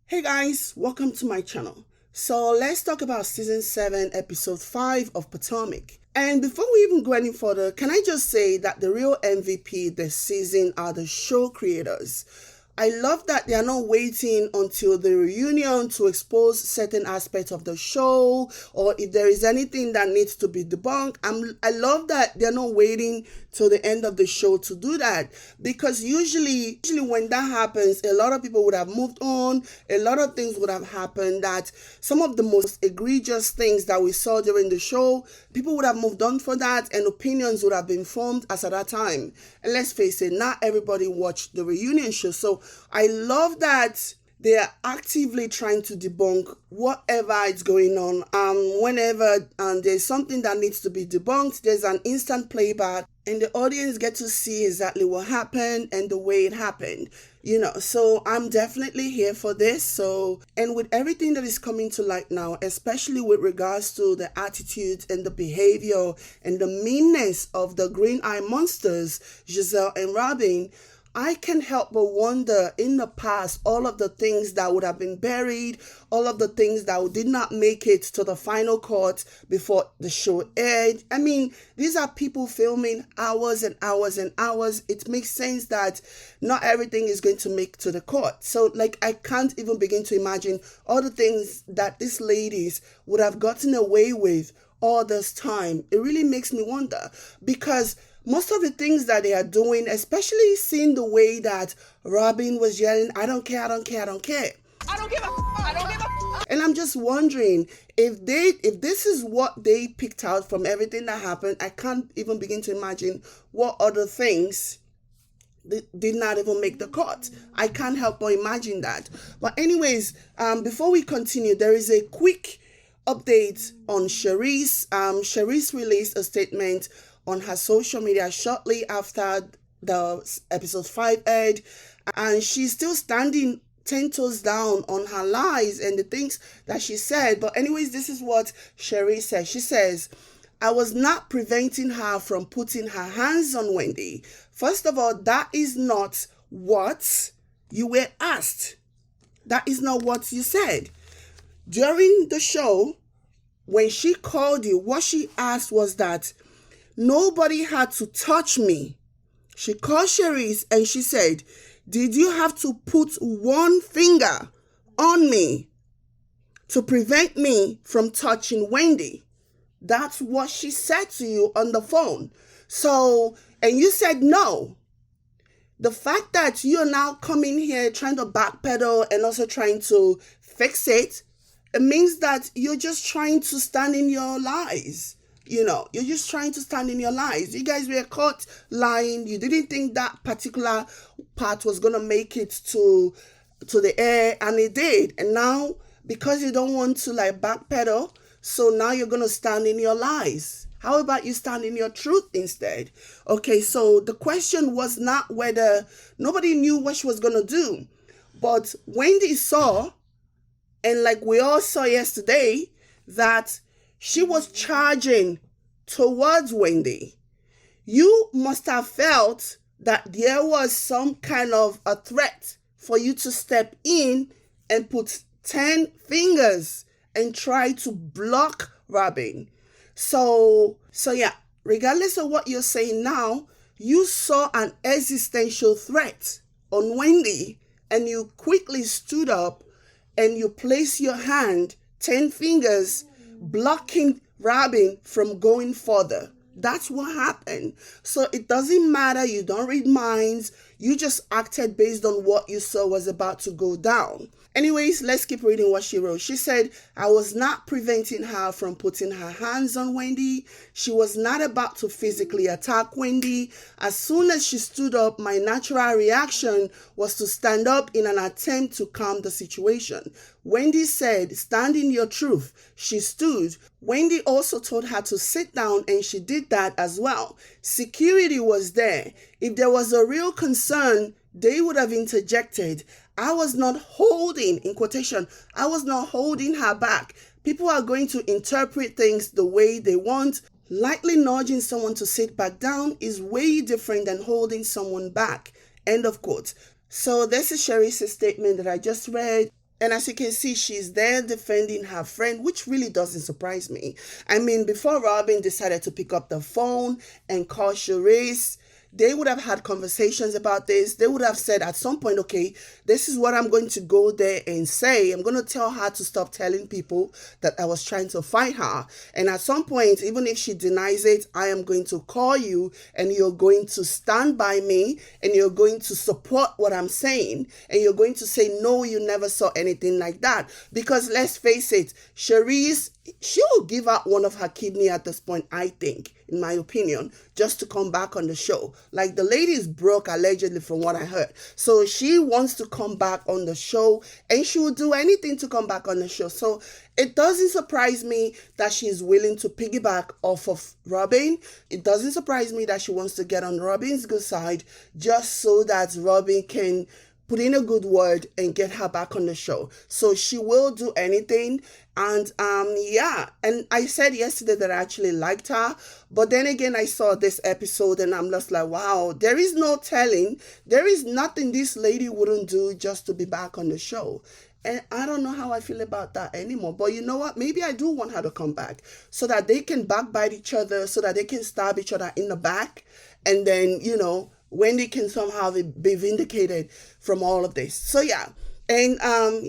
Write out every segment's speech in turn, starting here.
Hey guys, welcome to my channel. So let's talk about season 7 episode 5 of Potomac. And before we even go any further, can I just say that the real MVP this season are the show creators. I love that they are not waiting until the reunion to expose certain aspects of the show, or if there is anything that needs to be debunked. I love that they're not waiting till the end of the show to do that, because usually when that happens, a lot of people would have moved on, a lot of things would have happened, that some of the most egregious things that we saw during the show, people would have moved on for that, and opinions would have been formed as at that time. And let's face it, not everybody watched the reunion show, so I love that they are actively trying to debunk whatever is going on. Whenever there's something that needs to be debunked, there's an instant playback, and the audience get to see exactly what happened and the way it happened. So I'm definitely here for this. So, and with everything that is coming to light now, especially with regards to the attitudes and the behavior and the meanness of the green eye monsters, Giselle and Robyn, I can't help but wonder, in the past, all of the things that would have been buried, all of the things that did not make it to the final cut before the show aired. I mean, these are people filming hours and hours and hours. It makes sense that not everything is going to make to the cut. So, I can't even begin to imagine all the things that these ladies would have gotten away with all this time. It really makes me wonder, because most of the things that they are doing, especially seeing the way that Robyn was yelling, I don't care, I don't care, I don't care. I don't give a I don't give a. And I'm just wondering, if this is what they picked out from everything that happened, I can't even begin to imagine what other things did not even make the cut. I can't help but imagine that. But anyways, before we continue, there is a quick update on Charisse. Charisse released a statement on her social media shortly after the episode 5 aired, and she's still standing 10 toes down on her lies and the things that she said. But anyways, this is what Charisse says. She says, I was not preventing her from putting her hands on Wendy. First of all, that is not what you were asked. That is not what you said. During the show, when she called you, what she asked was that nobody had to touch me. She called Charisse and she said, did you have to put one finger on me to prevent me from touching Wendy? That's what she said to you on the phone. So, and you said no. The fact that you're now coming here trying to backpedal and also trying to fix it, it means that you're just trying to stand in your lies. You're just trying to stand in your lies. You guys were caught lying. You didn't think that particular part was going to make it to the air, and it did. And now, because you don't want to backpedal, so now you're going to stand in your lies. How about you stand in your truth instead? Okay, so the question was not whether nobody knew what she was going to do. But Wendy saw, and we all saw yesterday, that she was charging towards Wendy. You must have felt that there was some kind of a threat for you to step in and put 10 fingers and try to block Robyn. So yeah, regardless of what you're saying now, you saw an existential threat on Wendy, and you quickly stood up and you placed your hand, 10 fingers, blocking Robyn from going further. That's what happened. So it doesn't matter. You don't read minds. You just acted based on what you saw was about to go down. Anyways, let's keep reading what she wrote. She said, I was not preventing her from putting her hands on Wendy. She was not about to physically attack Wendy. As soon as she stood up, my natural reaction was to stand up in an attempt to calm the situation. Wendy said, stand in your truth. She stood. Wendy also told her to sit down, and she did that as well. Security was there. If there was a real concern, they would have interjected. I was not holding, in quotation, I was not holding her back. People are going to interpret things the way they want. Lightly nudging someone to sit back down is way different than holding someone back. End of quote. So this is Charisse's statement that I just read. And as you can see, she's there defending her friend, which really doesn't surprise me. I mean, before Robyn decided to pick up the phone and call Charisse, they would have had conversations about this. They would have said at some point, okay, this is what I'm going to go there and say. I'm going to tell her to stop telling people that I was trying to fight her. And at some point, even if she denies it, I am going to call you and you're going to stand by me and you're going to support what I'm saying. And you're going to say, no, you never saw anything like that. Because let's face it, Charisse, she will give out one of her kidney at this point, I think, in my opinion, just to come back on the show. Like, the lady is broke, allegedly, from what I heard. So she wants to come back on the show, and she will do anything to come back on the show. So it doesn't surprise me that she's willing to piggyback off of Robyn. It doesn't surprise me that she wants to get on Robyn's good side just so that Robyn can put in a good word and get her back on the show. So she will do anything. And yeah, and I said yesterday that I actually liked her, but then again I saw this episode and I'm just like, wow, there is no telling, there is nothing this lady wouldn't do just to be back on the show. And I don't know how I feel about that anymore. But you know what? Maybe I do want her to come back so that they can backbite each other, so that they can stab each other in the back. And then, you know, Wendy can somehow be vindicated from all of this. So yeah. And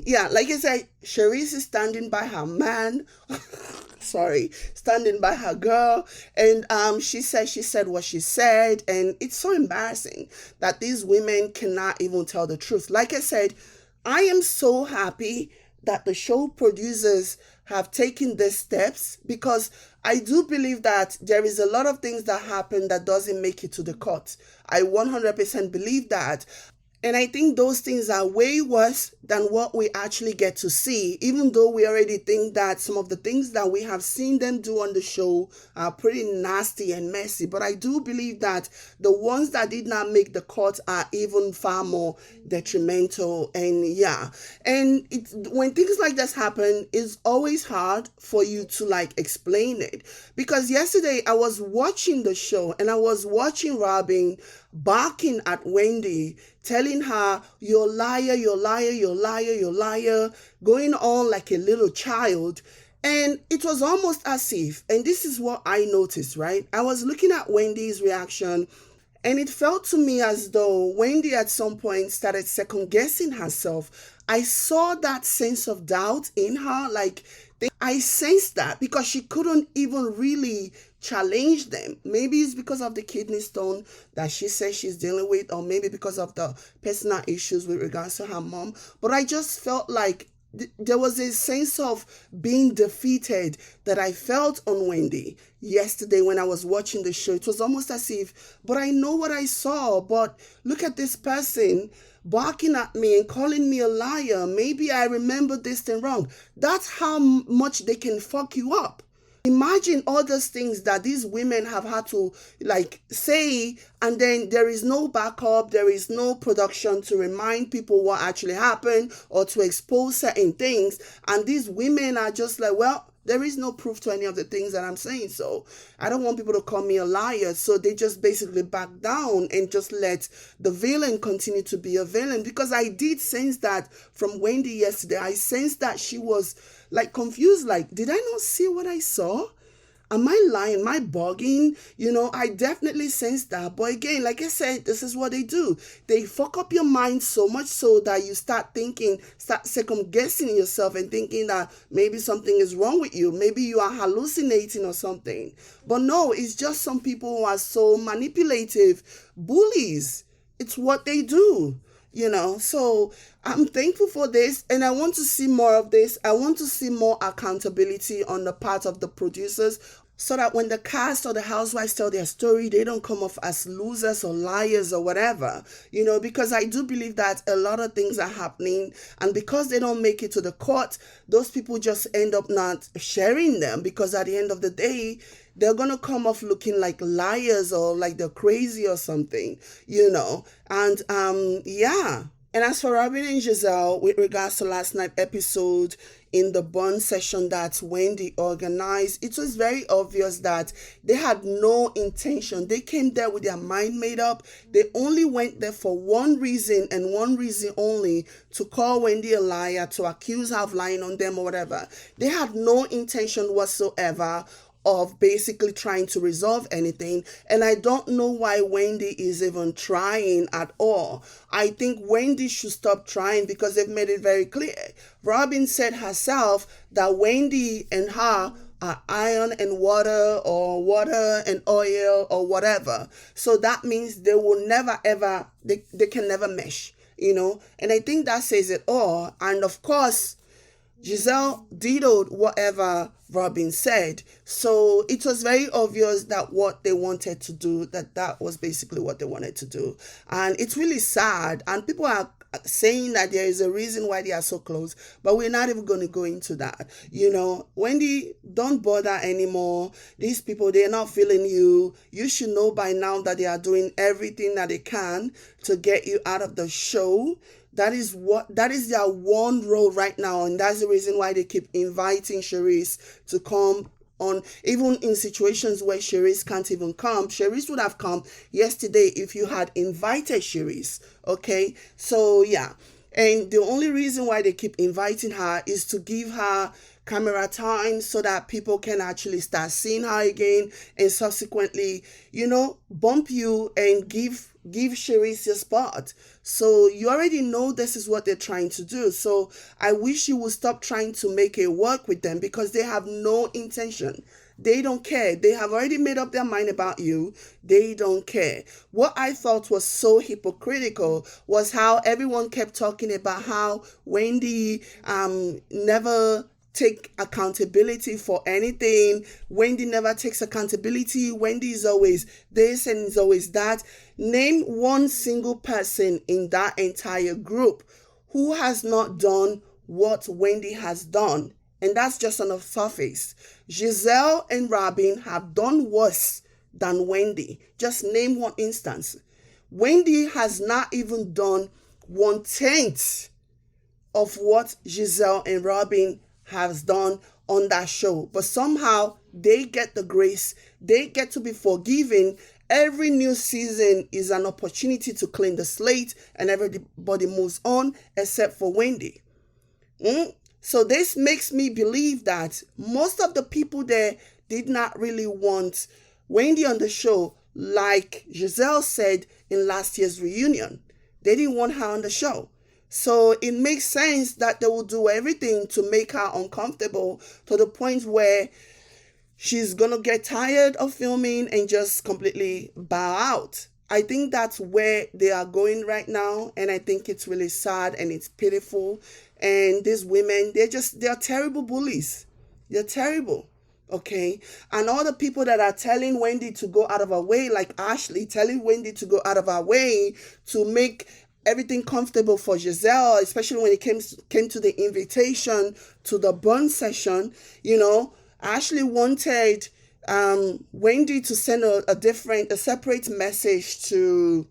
yeah, like I said, Charisse is standing by her man. Standing by her girl. And she said what she said. And it's so embarrassing that these women cannot even tell the truth. Like I said, I am so happy that the show producers have taken these steps, because I do believe that there is a lot of things that happen that doesn't make it to the court. I 100% believe that. And I think those things are way worse than what we actually get to see, even though we already think that some of the things that we have seen them do on the show are pretty nasty and messy. But I do believe that the ones that did not make the cut are even far more detrimental. And yeah, and when things like this happen, it's always hard for you to like explain it. Because yesterday I was watching the show and I was watching Robyn barking at Wendy, telling her, you're liar, you're liar, you're liar, you're liar, going on like a little child. And it was almost as if, and this is what I noticed, right? I was looking at Wendy's reaction, and it felt to me as though Wendy at some point started second guessing herself. I saw that sense of doubt in her, like I sensed that, because she couldn't even really challenge them. Maybe it's because of the kidney stone that she says she's dealing with, or maybe because of the personal issues with regards to her mom. But I just felt like there was a sense of being defeated that I felt on Wendy yesterday when I was watching the show. It was almost as if, but I know what I saw, but look at this person barking at me and calling me a liar. Maybe I remember this thing wrong. That's how much they can fuck you up. Imagine all those things that these women have had to like say, and then there is no backup, there is no production to remind people what actually happened or to expose certain things. And these women are just like, well, there is no proof to any of the things that I'm saying. So I don't want people to call me a liar. So they just basically back down and just let the villain continue to be a villain. Because I did sense that from Wendy yesterday. I sensed that she was like confused. Like, did I not see what I saw? Am I lying? Am I bugging? You know, I definitely sense that. But again, like I said, this is what they do. They fuck up your mind so much so that you start second guessing yourself and thinking that maybe something is wrong with you. Maybe you are hallucinating or something. But no, it's just some people who are so manipulative, bullies. It's what they do. You know, so I'm thankful for this, and I want to see more of this. I want to see more accountability on the part of the producers, so that when the cast or the housewives tell their story, they don't come off as losers or liars or whatever, you know, because I do believe that a lot of things are happening, and because they don't make it to the court, those people just end up not sharing them, because at the end of the day, they're going to come off looking like liars or like they're crazy or something, you know. And yeah. And as for Robyn and Giselle, with regards to last night's episode in the bond session that Wendy organized, it was very obvious that they had no intention. They came there with their mind made up. They only went there for one reason and one reason only, to call Wendy a liar, to accuse her of lying on them or whatever. They had no intention whatsoever of basically trying to resolve anything. And I don't know why Wendy is even trying at all. I think Wendy should stop trying because they've made it very clear. Robyn said herself that Wendy and her are iron and water, or water and oil, or whatever. So that means they will never ever, they can never mesh, And I think that says it all. And of course, Giselle dittoed whatever Robyn said. So it was very obvious that what they wanted to do, that was basically what they wanted to do. And it's really sad. And people are saying that there is a reason why they are so close, but we're not even going to go into that. Wendy, don't bother anymore. These people, they're not feeling you. You should know by now that they are doing everything that they can to get you out of the show. That is their one role right now, and that's the reason why they keep inviting Charisse to come on, even in situations where Charisse can't even come. Charisse would have come yesterday if you had invited Charisse, okay? So, yeah. And the only reason why they keep inviting her is to give her camera time so that people can actually start seeing her again, and subsequently, bump you and give Charisse your spot. So you already know this is what they're trying to do. So I wish you would stop trying to make it work with them, because they have no intention. They don't care. They have already made up their mind about you. They don't care. What I thought was so hypocritical was how everyone kept talking about how Wendy never take accountability for anything. Wendy never takes accountability. Wendy is always this and is always that. Name one single person in that entire group who has not done what Wendy has done. And that's just on the surface. Giselle and Robyn have done worse than Wendy. Just name one instance. Wendy has not even done 1/10 of what Giselle and Robyn has done on that show. But somehow they get the grace. They get to be forgiven. Every new season is an opportunity to clean the slate, and everybody moves on except for Wendy. So this makes me believe that most of the people there did not really want Wendy on the show, like Giselle said in last year's reunion. They didn't want her on the show. So it makes sense that they will do everything to make her uncomfortable, to the point where she's going to get tired of filming and just completely bow out. I think that's where they are going right now, and I think it's really sad and it's pitiful. And these women, they're terrible bullies. They're terrible, okay? And all the people that are telling Wendy to go out of her way, like Ashley, telling Wendy to go out of her way to make everything comfortable for Giselle, especially when it came to the invitation to the bond session. Ashley wanted Wendy to send a separate message to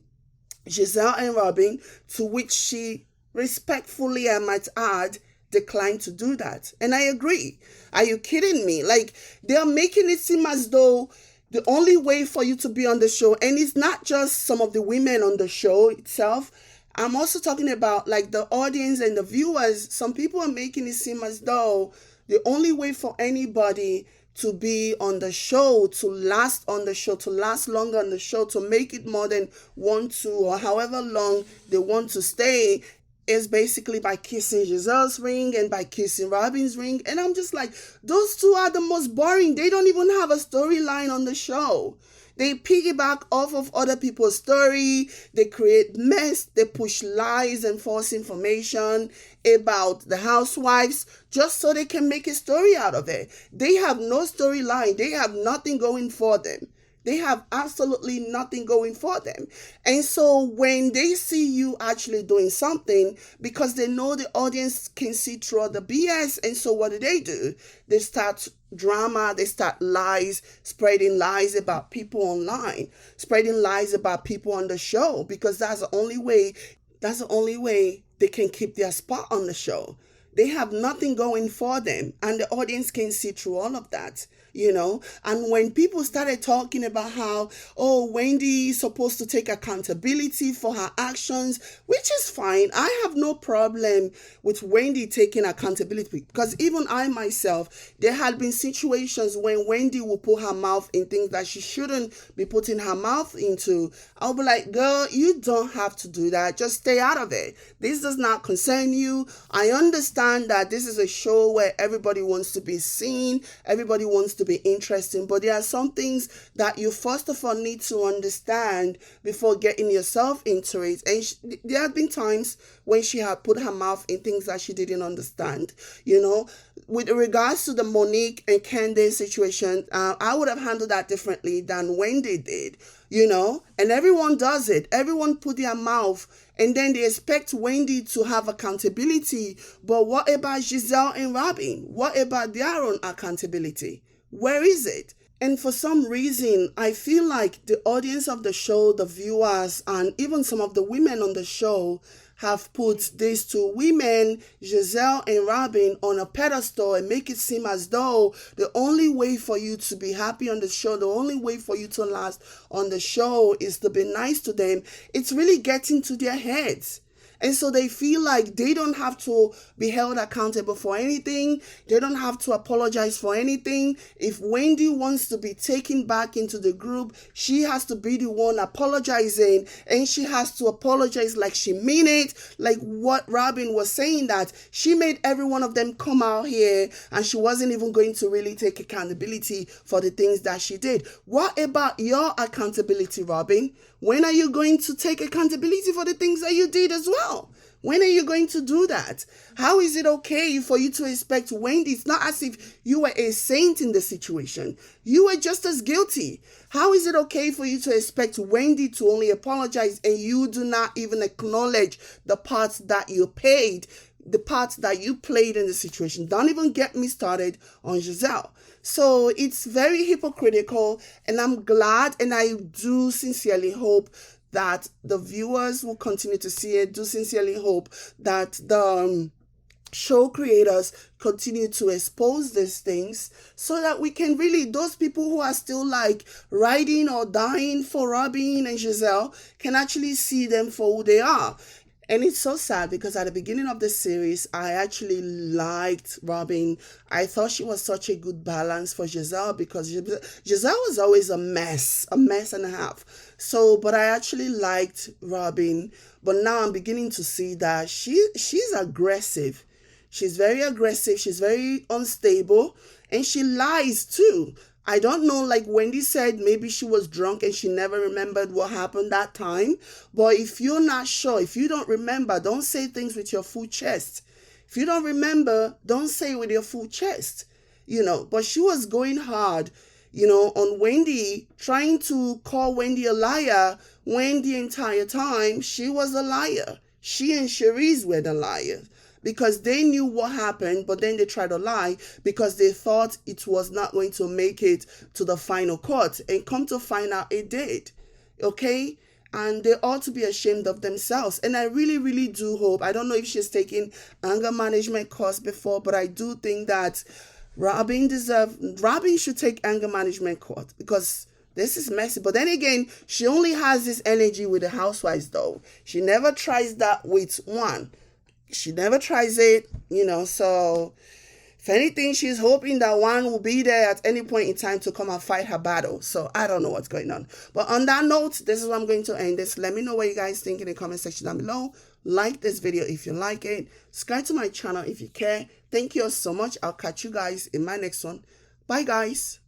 Giselle and Robyn, to which she respectfully, I might add, declined to do that. And I agree. Are you kidding me? Like, they're making it seem as though the only way for you to be on the show, and it's not just some of the women on the show itself, I'm also talking about like the audience and the viewers. Some people are making it seem as though the only way for anybody to be on the show, to last on the show, to last longer on the show, to make it more than 1, 2, or however long they want to stay, is basically by kissing Giselle's ring and by kissing Robyn's ring. And I'm just like, those two are the most boring. They don't even have a storyline on the show. They piggyback off of other people's story. They create mess. They push lies and false information about the housewives just so they can make a story out of it. They have no storyline. They have nothing going for them. They have absolutely nothing going for them. And so when they see you actually doing something, because they know the audience can see through the BS, and so what do? They start drama, they start lies, spreading lies about people online, spreading lies about people on the show, because that's the only way That's the only way they can keep their spot on the show. They have nothing going for them, and the audience can see through all of that, you know. And when people started talking about how, oh, Wendy is supposed to take accountability for her actions, which is fine. I have no problem with Wendy taking accountability, because even I myself, there had been situations when Wendy will put her mouth in things that she shouldn't be putting her mouth into. I'll be like, girl, you don't have to do that. Just stay out of it. This does not concern you. I understand that this is a show where everybody wants to be seen, everybody wants to be interesting, but there are some things that you first of all need to understand before getting yourself into it. And there have been times when she had put her mouth in things that she didn't understand, you know. With regards to the Monique and Candace situation, I would have handled that differently than Wendy did, you know. And everyone does it. Everyone put their mouth, and then they expect Wendy to have accountability. But what about Giselle and Robyn? What about their own accountability? Where is it? And for some reason, I feel like the audience of the show, the viewers, and even some of the women on the show have put these two women, Giselle and Robyn, on a pedestal and make it seem as though the only way for you to be happy on the show, the only way for you to last on the show is to be nice to them. It's really getting to their heads. And so they feel like they don't have to be held accountable for anything. They don't have to apologize for anything. If Wendy wants to be taken back into the group, she has to be the one apologizing, and she has to apologize like she mean it. Like what Robyn was saying, that she made every one of them come out here and she wasn't even going to really take accountability for the things that she did. What about your accountability, Robyn? When are you going to take accountability for the things that you did as well? When are you going to do that? How is it okay for you to expect Wendy? It's not as if you were a saint in the situation. You were just as guilty. How is it okay for you to expect Wendy to only apologize and you do not even acknowledge the parts that you paid, the parts that you played in the situation? Don't even get me started on Giselle. So it's very hypocritical, and I'm glad, and I do sincerely hope that the viewers will continue to see it. Do sincerely hope that the show creators continue to expose these things so that we can really, those people who are still like riding or dying for Robyn and Giselle can actually see them for who they are. And it's so sad because at the beginning of the series, I actually liked Robyn. I thought she was such a good balance for Giselle, because Giselle was always a mess and a half. So, but I actually liked Robyn. But now I'm beginning to see that she's aggressive. She's very aggressive. She's very unstable. And she lies too. I don't know, like Wendy said, maybe she was drunk and she never remembered what happened that time. But if you're not sure, if you don't remember, don't say things with your full chest. If you don't remember, don't say it with your full chest, you know. But she was going hard, you know, on Wendy, trying to call Wendy a liar when the entire time she was a liar. She and Charisse were the liars, because they knew what happened, but then they tried to lie because they thought it was not going to make it to the final court. And come to find out it did. Okay? And they ought to be ashamed of themselves. And I really, really do hope, I don't know if she's taken anger management course before, but I do think that Robyn should take anger management course, because this is messy. But then again, she only has this energy with the housewives though. She never tries that with one. She never tries it, you know. So if anything, she's hoping that one will be there at any point in time to come and fight her battle. So I don't know what's going on. But on that note, this is where I'm going to end this. Let me know what you guys think in the comment section down below. Like this video if you like it. Subscribe to my channel if you care. Thank you all so much. I'll catch you guys in my next one. Bye guys.